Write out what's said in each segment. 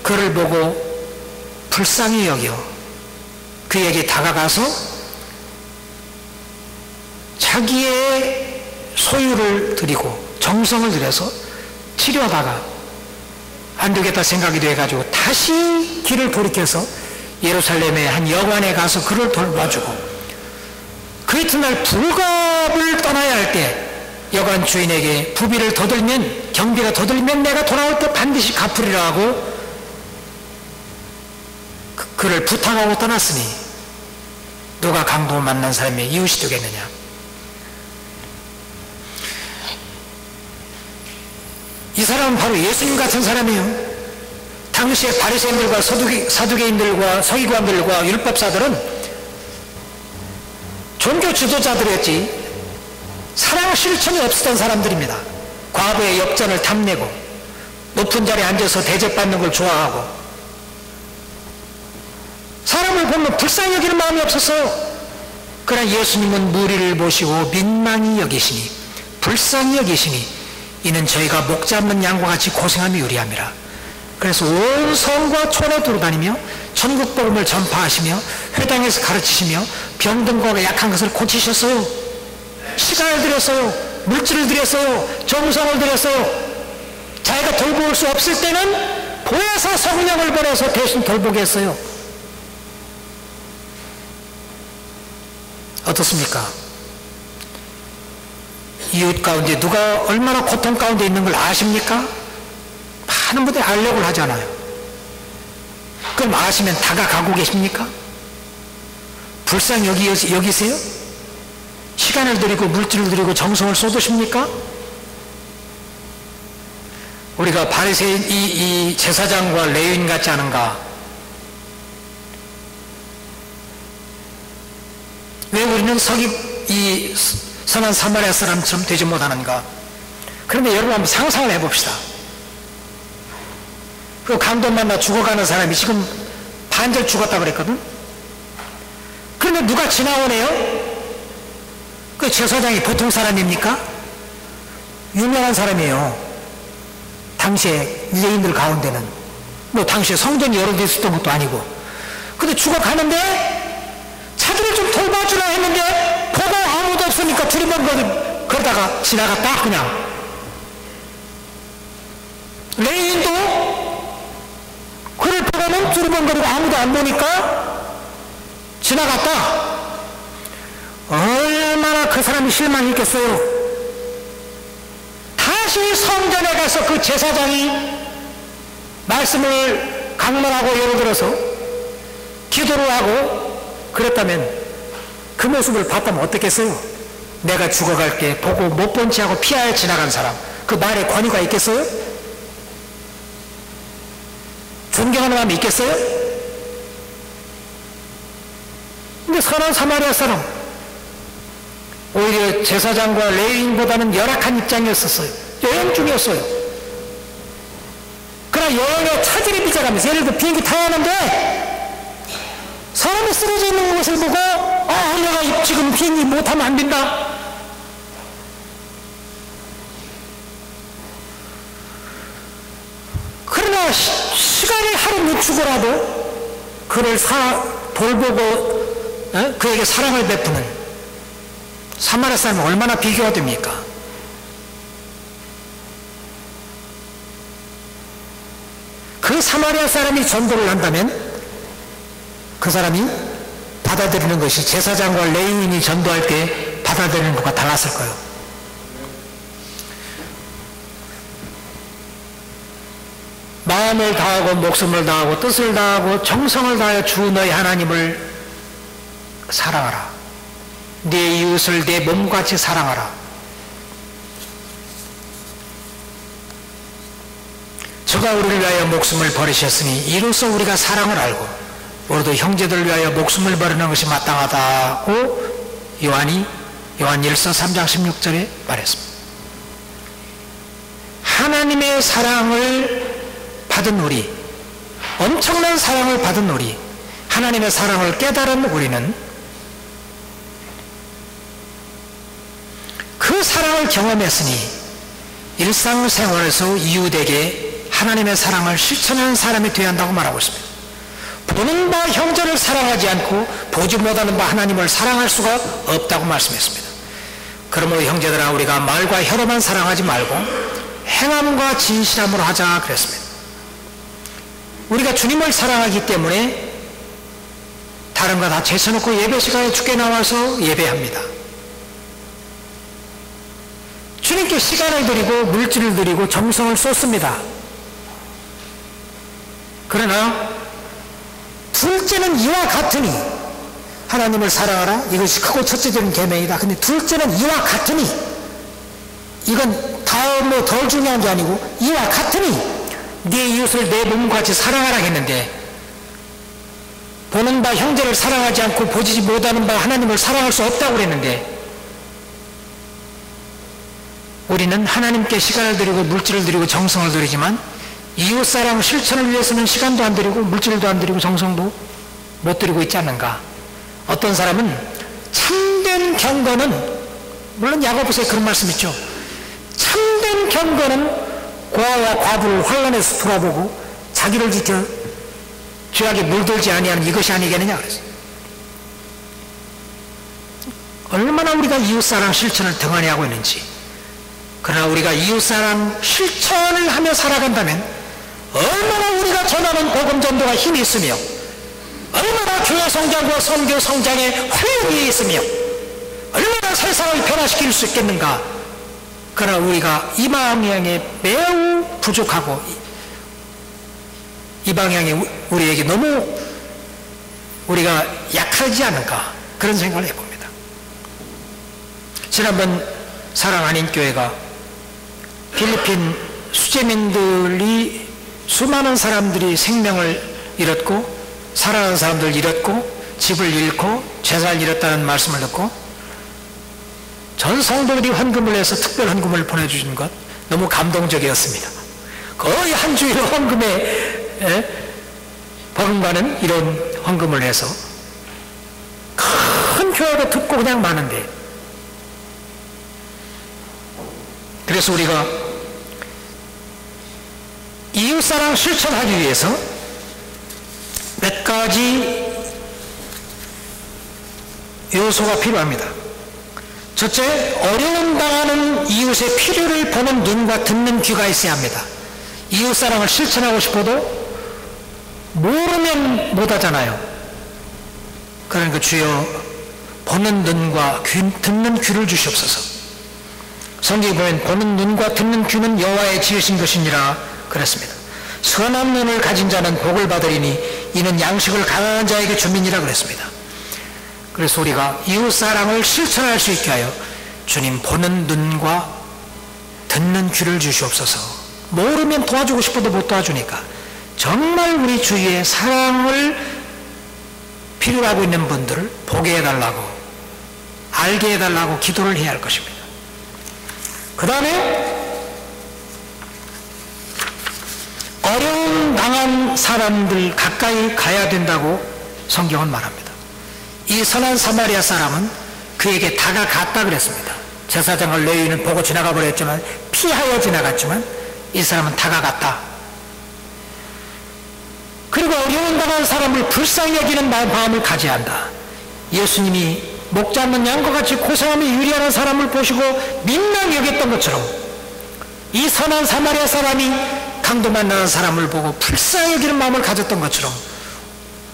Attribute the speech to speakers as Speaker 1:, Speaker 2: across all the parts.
Speaker 1: 그를 보고 불쌍히 여겨 그에게 다가가서 자기의 소유를 드리고 정성을 들여서 치료하다가 안 되겠다 생각이 돼가지고 다시 길을 돌이켜서 예루살렘의 한 여관에 가서 그를 돌봐주고, 그 이튿날 불갑을 떠나야 할 때 여관 주인에게 부비를 더 들면, 경비가 더 들면 내가 돌아올 때 반드시 갚으리라 하고 그를 부탁하고 떠났으니 누가 강도 만난 사람의 이웃이 되겠느냐. 이 사람은 바로 예수님 같은 사람이에요. 당시에 바리새인들과 사두개인들과 서기관들과 율법사들은 종교 지도자들이었지 사랑 실천이 없었던 사람들입니다. 과거의 역전을 탐내고 높은 자리에 앉아서 대접받는 걸 좋아하고 사람을 보면 불쌍히 여기는 마음이 없었어요. 그러나 예수님은 무리를 보시고 민망히 여기시니 불쌍히 여기시니 이는 저희가 목 잡는 양과 같이 고생함이 유리함이라. 그래서 온 성과 촌에 돌아다니며 천국 복음을 전파하시며 회당에서 가르치시며 병든 거나 약한 것을 고치셨어요. 시간을 들였어요. 물질을 들였어요. 정성을 들였어요. 자기가 돌볼 수 없을 때는 보혜사 성령을 보내서 대신 돌보게 했어요. 어떻습니까? 이웃 가운데 누가 얼마나 고통 가운데 있는 걸 아십니까? 많은 분들이 알려고 하잖아요. 그럼 아시면 다가가고 계십니까? 불쌍히 여기세요? 시간을 들이고 물질을 들이고 정성을 쏟으십니까? 우리가 바리새인 이 제사장과 레위인 같지 않은가? 왜 우리는 이 선한 사마리아 사람처럼 되지 못하는가? 그런데 여러분 한번 상상을 해봅시다. 그 강도 만나 죽어가는 사람이 지금 반절 죽었다고 그랬거든? 그런데 누가 지나오네요? 그 제사장이 보통 사람입니까? 유명한 사람이에요. 당시에 유대인들 가운데는. 뭐 당시에 성전이 여러 개 있었던 것도 아니고. 근데 죽어가는데 자기를 좀 돌봐주라 했는데 보고 아무도 없으니까 두리번거리 그러다가 지나갔다 그냥. 레위인도 그를 보고는 두리번거리고 아무도 안 보니까 지나갔다. 얼마나 그 사람이 실망했겠어요. 다시 성전에 가서 그 제사장이 말씀을 강론하고 예를 들어서 기도를 하고 그랬다면 그 모습을 봤다면 어떻겠어요? 내가 죽어갈게 보고 못 본 채 하고 피하여 지나간 사람, 그 말에 권위가 있겠어요? 존경하는 마음이 있겠어요? 근데 선한 사마리아 사람, 오히려 제사장과 레위인보다는 열악한 입장이었었어요. 여행 중이었어요. 그러나 여행에 차질이 빚어가면서, 예를 들어 비행기 타야 하는데 사람이 쓰러져 있는 것을 보고 내가 지금 비행기 못하면 안 된다. 그러나 시간이 하루 늦추고라도 그를 돌보고 그에게 사랑을 베푸는 사마리아 사람이 얼마나 비교가 됩니까? 그 사마리아 사람이 전도를 한다면 그 사람이 받아들이는 것이 제사장과 레위인이 전도할 때 받아들이는 것과 달랐을 거예요. 마음을 다하고 목숨을 다하고 뜻을 다하고 정성을 다하여 주 너희 하나님을 사랑하라. 네 이웃을 내 몸같이 사랑하라. 저가 우리를 위하여 목숨을 버리셨으니 이로써 우리가 사랑을 알고 우리도 형제들을 위하여 목숨을 버리는 것이 마땅하다고 요한 1서 3장 16절에 말했습니다. 하나님의 사랑을 받은 우리, 엄청난 사랑을 받은 우리, 하나님의 사랑을 깨달은 우리는 그 사랑을 경험했으니 일상생활에서 이웃에게 하나님의 사랑을 실천하는 사람이 되어야 한다고 말하고 있습니다. 보는 바 형제를 사랑하지 않고 보지 못하는 바 하나님을 사랑할 수가 없다고 말씀했습니다. 그러므로 형제들아, 우리가 말과 혀로만 사랑하지 말고 행함과 진실함으로 하자 그랬습니다. 우리가 주님을 사랑하기 때문에 다른 거 다 제쳐놓고 예배 시간에 주께 나와서 예배합니다. 주님께 시간을 드리고 물질을 드리고 정성을 쏟습니다. 그러나 둘째는 이와 같으니, 하나님을 사랑하라, 이것이 크고 첫째적인 계명이다. 근데 둘째는 이와 같으니, 이건 덜 중요한 게 아니고 이와 같으니 네 이웃을 내 몸과 같이 사랑하라 했는데, 보는 바 형제를 사랑하지 않고 보지 못하는 바 하나님을 사랑할 수 없다고 그랬는데, 우리는 하나님께 시간을 드리고 물질을 드리고 정성을 드리지만 이웃사랑 실천을 위해서는 시간도 안 드리고 물질도 안 드리고 정성도 못 드리고 있지 않는가. 어떤 사람은 참된 경건은, 물론 야고보서에 그런 말씀 있죠. 참된 경건은 고아와 과부를 환란에서 돌아보고 자기를 지켜 죄악에 물들지 아니하는 이것이 아니겠느냐 그랬어요. 얼마나 우리가 이웃사랑 실천을 등한히 하고 있는지. 그러나 우리가 이웃사랑 실천을 하며 살아간다면 얼마나 우리가 전하는 복음 전도가 힘이 있으며 얼마나 교회 성장과 선교 성장에 활력이 있으며 얼마나 세상을 변화시킬 수 있겠는가. 그러나 우리가 이 방향에 매우 부족하고 이 방향에 우리에게 너무 우리가 약하지 않을까, 그런 생각을 해봅니다. 지난번 사랑 한인교회가 필리핀 수재민들이, 수많은 사람들이 생명을 잃었고 사랑하는 사람들 잃었고 집을 잃고 재산을 잃었다는 말씀을 듣고 전 성도들이 헌금을 해서 특별 헌금을 보내주신 것 너무 감동적이었습니다. 거의 한 주일 헌금에 버금가는 이런 헌금을 해서 큰 교회도 듣고 그냥 많은데, 그래서 우리가 이웃사랑 실천하기 위해서 몇 가지 요소가 필요합니다. 첫째, 어려움 당하는 이웃의 필요를 보는 눈과 듣는 귀가 있어야 합니다. 이웃사랑을 실천하고 싶어도 모르면 못하잖아요. 그러니까 주여 보는 눈과 듣는 귀를 주시옵소서. 성경에 보면 보는 눈과 듣는 귀는 여호와의 지으신 것이니라 그랬습니다. 선한 눈을 가진 자는 복을 받으리니 이는 양식을 가난한 자에게 주민이라 그랬습니다. 그래서 우리가 이웃사랑을 실천할 수 있게 하여 주님 보는 눈과 듣는 귀를 주시옵소서. 모르면 도와주고 싶어도 못 도와주니까 정말 우리 주위에 사랑을 필요로 하고 있는 분들을 보게 해달라고, 알게 해달라고 기도를 해야 할 것입니다. 그 다음에 어려움 당한 사람들 가까이 가야 된다고 성경은 말합니다. 이 선한 사마리아 사람은 그에게 다가갔다 그랬습니다. 제사장을 레위인은 보고 지나가 버렸지만, 피하여 지나갔지만 이 사람은 다가갔다. 그리고 어려움 당한 사람을 불쌍히 여기는 마음을 가져야 한다. 예수님이 목자 없는 양과 같이 고생하며 유리하는 사람을 보시고 민망히 여겼던 것처럼 이 선한 사마리아 사람이 강도 만나는 사람을 보고 불쌍히 여기는 마음을 가졌던 것처럼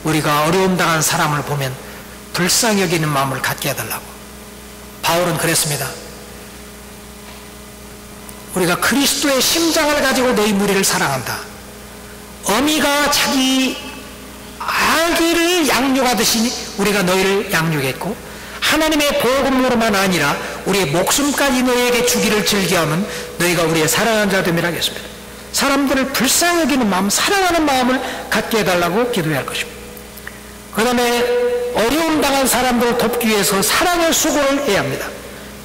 Speaker 1: 우리가 어려움 당한 사람을 보면 불쌍히 여기는 마음을 갖게 해달라고. 바울은 그랬습니다. 우리가 그리스도의 심장을 가지고 너희 무리를 사랑한다. 어미가 자기 아기를 양육하듯이 우리가 너희를 양육했고, 하나님의 복음으로만 아니라 우리의 목숨까지 너희에게 주기를 즐겨하면 너희가 우리의 사랑하는 자됨이라 하겠습니다. 사람들을 불쌍히 여기는 마음, 사랑하는 마음을 갖게 해달라고 기도해야 할 것입니다. 그 다음에 어려움 당한 사람들을 돕기 위해서 사랑의 수고를 해야 합니다.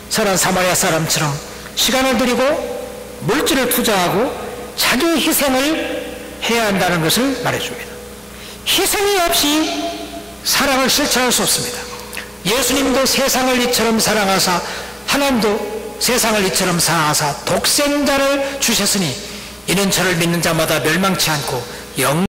Speaker 1: 선한 사마리아 사람처럼 시간을 들이고 물질을 투자하고 자기 희생을 해야 한다는 것을 말해줍니다. 희생이 없이 사랑을 실천할 수 없습니다. 예수님도 세상을 이처럼 사랑하사, 하나님도 세상을 이처럼 사랑하사 독생자를 주셨으니 이는 저를 믿는 자마다 멸망치 않고 영